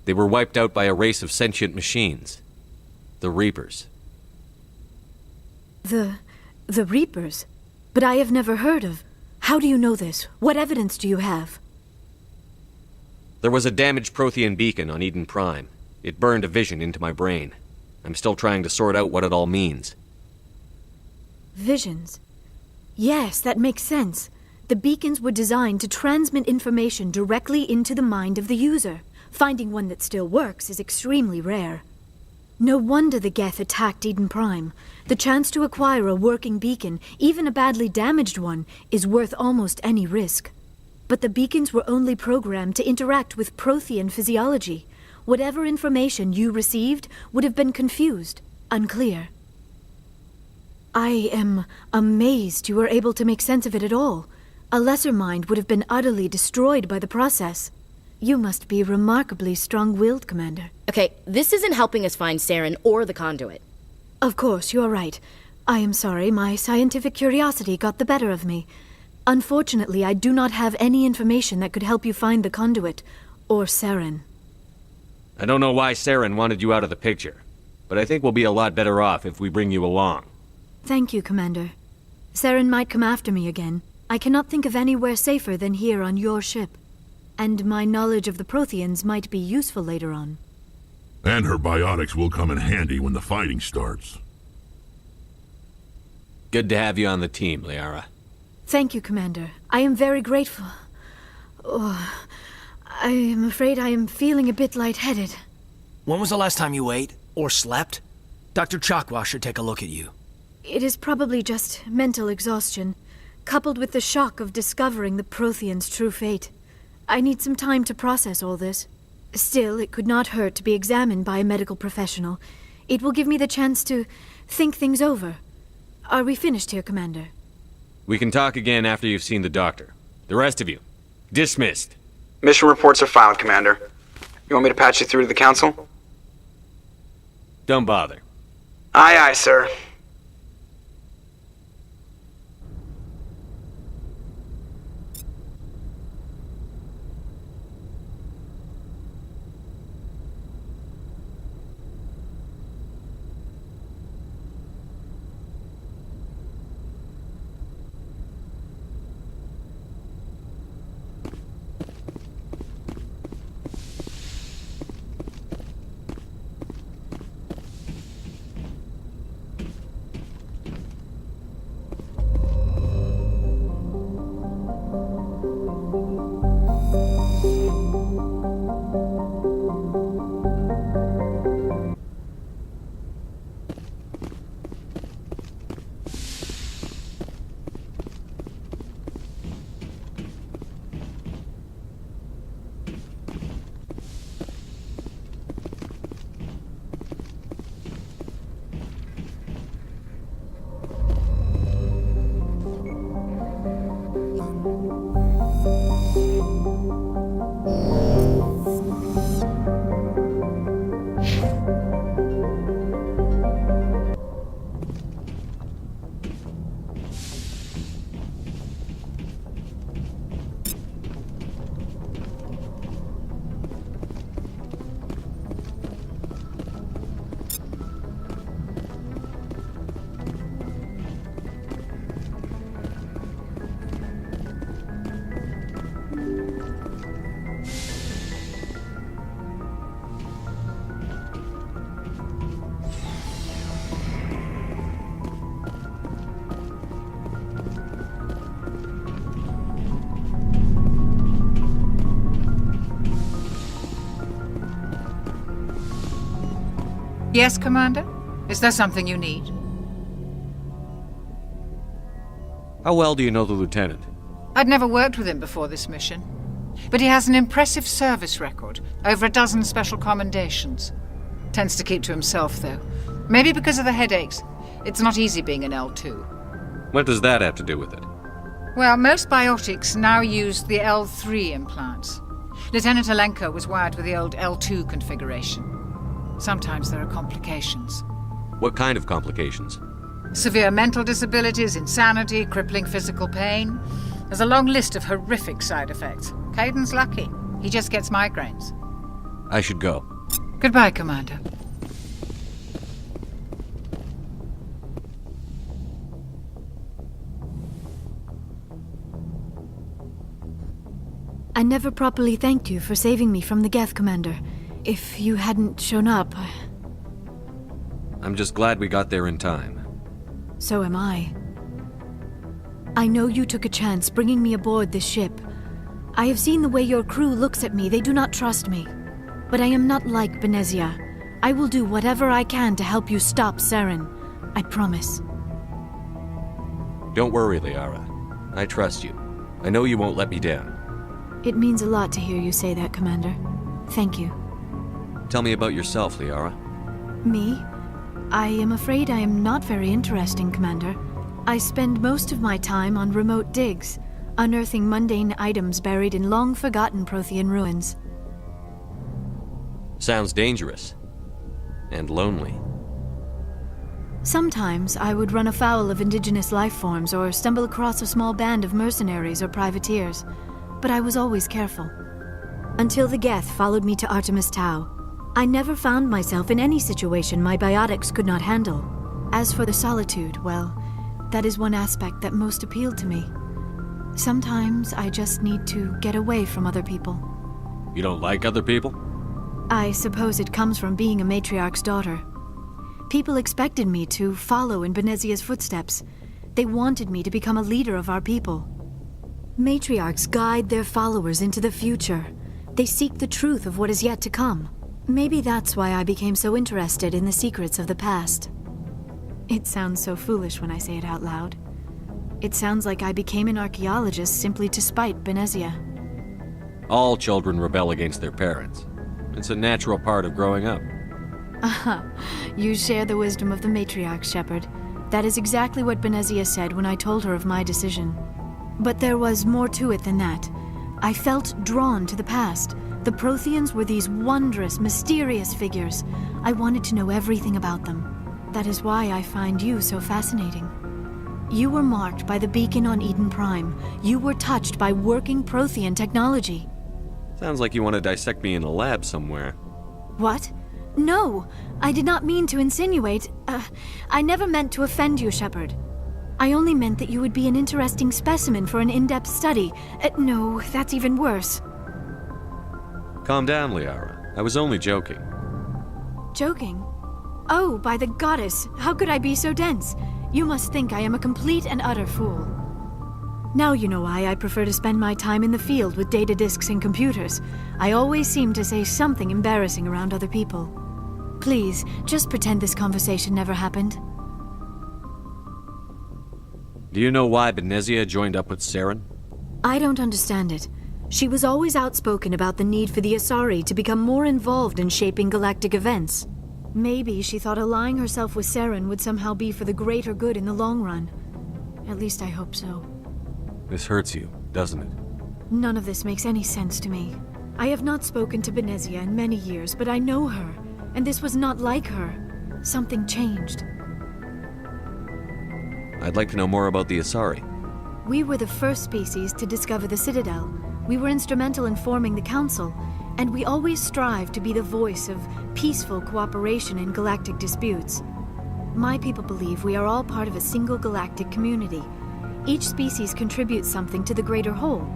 They were wiped out by a race of sentient machines. The Reapers. The Reapers? But I have never heard of. How do you know this? What evidence do you have? There was a damaged Prothean beacon on Eden Prime. It burned a vision into my brain. I'm still trying to sort out what it all means. Visions? Yes, that makes sense. The beacons were designed to transmit information directly into the mind of the user. Finding one that still works is extremely rare. No wonder the Geth attacked Eden Prime. The chance to acquire a working beacon, even a badly damaged one, is worth almost any risk. But the beacons were only programmed to interact with Prothean physiology. Whatever information you received would have been confused, unclear. I am amazed you were able to make sense of it at all. A lesser mind would have been utterly destroyed by the process. You must be remarkably strong-willed, Commander. Okay, this isn't helping us find Saren or the conduit. Of course, you are right. I am sorry, my scientific curiosity got the better of me. Unfortunately, I do not have any information that could help you find the conduit, or Saren. I don't know why Saren wanted you out of the picture, but I think we'll be a lot better off if we bring you along. Thank you, Commander. Saren might come after me again. I cannot think of anywhere safer than here on your ship. And my knowledge of the Protheans might be useful later on. And her biotics will come in handy when the fighting starts. Good to have you on the team, Liara. Thank you, Commander. I am very grateful. Oh, I am afraid I am feeling a bit lightheaded. When was the last time you ate? Or slept? Dr. Chakwa should take a look at you. It is probably just mental exhaustion, coupled with the shock of discovering the Protheans' true fate. I need some time to process all this. Still, it could not hurt to be examined by a medical professional. It will give me the chance to think things over. Are we finished here, Commander? We can talk again after you've seen the doctor. The rest of you, dismissed. Mission reports are filed, Commander. You want me to patch you through to the Council? Don't bother. Aye, aye, sir. Yes, Commander? Is there something you need? How well do you know the Lieutenant? I'd never worked with him before this mission. But he has an impressive service record, over a dozen special commendations. Tends to keep to himself, though. Maybe because of the headaches. It's not easy being an L2. What does that have to do with it? Well, most biotics now use the L3 implants. Lieutenant Alenko was wired with the old L2 configuration. Sometimes there are complications. What kind of complications? Severe mental disabilities, insanity, crippling physical pain. There's a long list of horrific side effects. Caden's lucky. He just gets migraines. I should go. Goodbye, Commander. I never properly thanked you for saving me from the Geth, Commander. If you hadn't shown up, I'm just glad we got there in time. so am I. I know you took a chance bringing me aboard this ship. I have seen the way your crew looks at me. They do not trust me. But I am not like Benezia. I will do whatever I can to help you stop Saren. I promise. Don't worry, Liara. I trust you. I know you won't let me down. It means a lot to hear you say that, Commander. Thank you. Tell me about yourself, Liara. Me? I am afraid I am not very interesting, Commander. I spend most of my time on remote digs, unearthing mundane items buried in long-forgotten Prothean ruins. Sounds dangerous. And lonely. Sometimes I would run afoul of indigenous life forms or stumble across a small band of mercenaries or privateers, but I was always careful. Until the Geth followed me to Artemis Tau, I never found myself in any situation my biotics could not handle. As for the solitude, well, that is one aspect that most appealed to me. Sometimes I just need to get away from other people. You don't like other people? I suppose it comes from being a matriarch's daughter. People expected me to follow in Benezia's footsteps. They wanted me to become a leader of our people. Matriarchs guide their followers into the future. They seek the truth of what is yet to come. Maybe that's why I became so interested in the secrets of the past. It sounds so foolish when I say it out loud. It sounds like I became an archaeologist simply to spite Benezia. All children rebel against their parents. It's a natural part of growing up. Aha, you share the wisdom of the matriarch, Shepard. That is exactly what Benezia said when I told her of my decision. But there was more to it than that. I felt drawn to the past. The Protheans were these wondrous, mysterious figures. I wanted to know everything about them. That is why I find you so fascinating. You were marked by the beacon on Eden Prime. You were touched by working Prothean technology. Sounds like you want to dissect me in a lab somewhere. What? No, I did not mean to insinuate. I never meant to offend you, Shepard. I only meant that you would be an interesting specimen for an in-depth study. No, that's even worse. Calm down, Liara. I was only joking. Joking? Oh, by the goddess, how could I be so dense? You must think I am a complete and utter fool. Now you know why I prefer to spend my time in the field with data disks and computers. I always seem to say something embarrassing around other people. Please, just pretend this conversation never happened. Do you know why Benezia joined up with Saren? I don't understand it. She was always outspoken about the need for the Asari to become more involved in shaping galactic events. Maybe she thought allying herself with Saren would somehow be for the greater good in the long run. At least I hope so. This hurts you, doesn't it? None of this makes any sense to me. I have not spoken to Benezia in many years, but I know her, and this was not like her. Something changed. I'd like to know more about the Asari. We were the first species to discover the Citadel. We were instrumental in forming the Council, and we always strive to be the voice of peaceful cooperation in galactic disputes. My people believe we are all part of a single galactic community. Each species contributes something to the greater whole.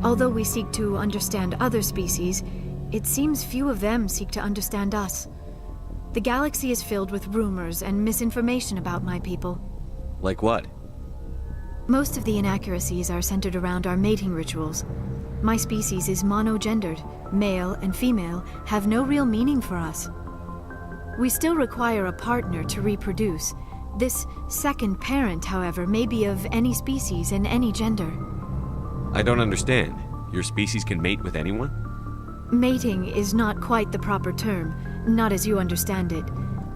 Although we seek to understand other species, it seems few of them seek to understand us. The galaxy is filled with rumors and misinformation about my people. Like what? Most of the inaccuracies are centered around our mating rituals. My species is monogendered. Male and female have no real meaning for us. We still require a partner to reproduce. This second parent, however, may be of any species and any gender. I don't understand. Your species can mate with anyone? Mating is not quite the proper term, not as you understand it.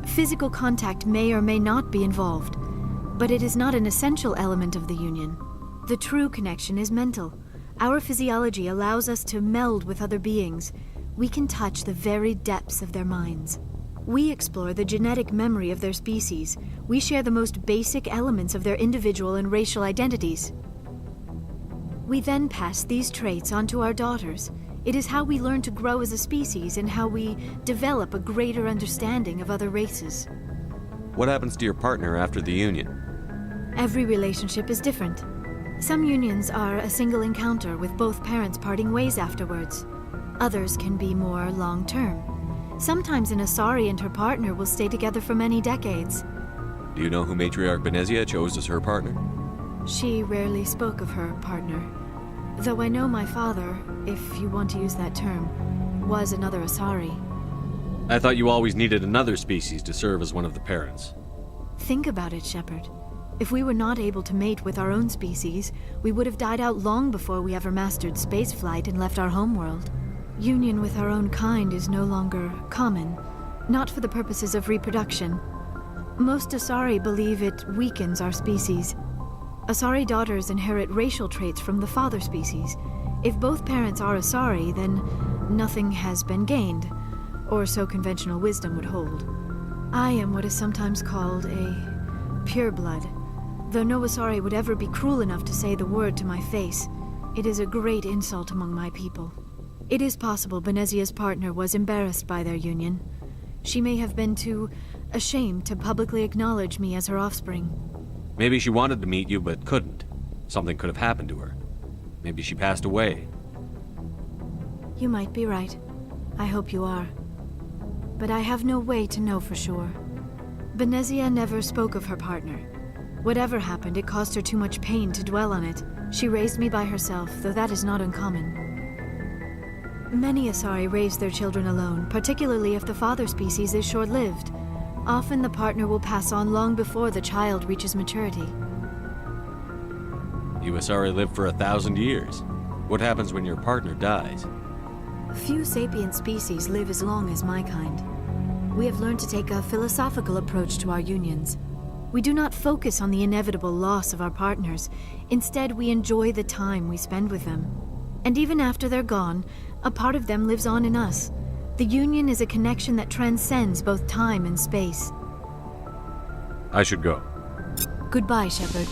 Physical contact may or may not be involved, but it is not an essential element of the union. The true connection is mental. Our physiology allows us to meld with other beings. We can touch the very depths of their minds. We explore the genetic memory of their species. We share the most basic elements of their individual and racial identities. We then pass these traits on to our daughters. It is how we learn to grow as a species and how we develop a greater understanding of other races. What happens to your partner after the union? Every relationship is different. Some unions are a single encounter with both parents parting ways afterwards. Others can be more long-term. Sometimes an Asari and her partner will stay together for many decades. Do you know who Matriarch Benezia chose as her partner? She rarely spoke of her partner. Though I know my father, if you want to use that term, was another Asari. I thought you always needed another species to serve as one of the parents. Think about it, Shepard. If we were not able to mate with our own species, we would have died out long before we ever mastered spaceflight and left our homeworld. Union with our own kind is no longer common, not for the purposes of reproduction. Most Asari believe it weakens our species. Asari daughters inherit racial traits from the father species. If both parents are Asari, then nothing has been gained, or so conventional wisdom would hold. I am what is sometimes called a pureblood. Though no Asari would ever be cruel enough to say the word to my face, it is a great insult among my people. It is possible Benezia's partner was embarrassed by their union. She may have been too ashamed to publicly acknowledge me as her offspring. Maybe she wanted to meet you but couldn't. Something could have happened to her. Maybe she passed away. You might be right. I hope you are. But I have no way to know for sure. Benezia never spoke of her partner. Whatever happened, it caused her too much pain to dwell on it. She raised me by herself, though that is not uncommon. Many Asari raise their children alone, particularly if the father species is short-lived. Often the partner will pass on long before the child reaches maturity. You Asari live for 1,000 years. What happens when your partner dies? Few sapient species live as long as my kind. We have learned to take a philosophical approach to our unions. We do not focus on the inevitable loss of our partners. Instead, we enjoy the time we spend with them. And even after they're gone, a part of them lives on in us. The union is a connection that transcends both time and space. I should go. Goodbye, Shepard.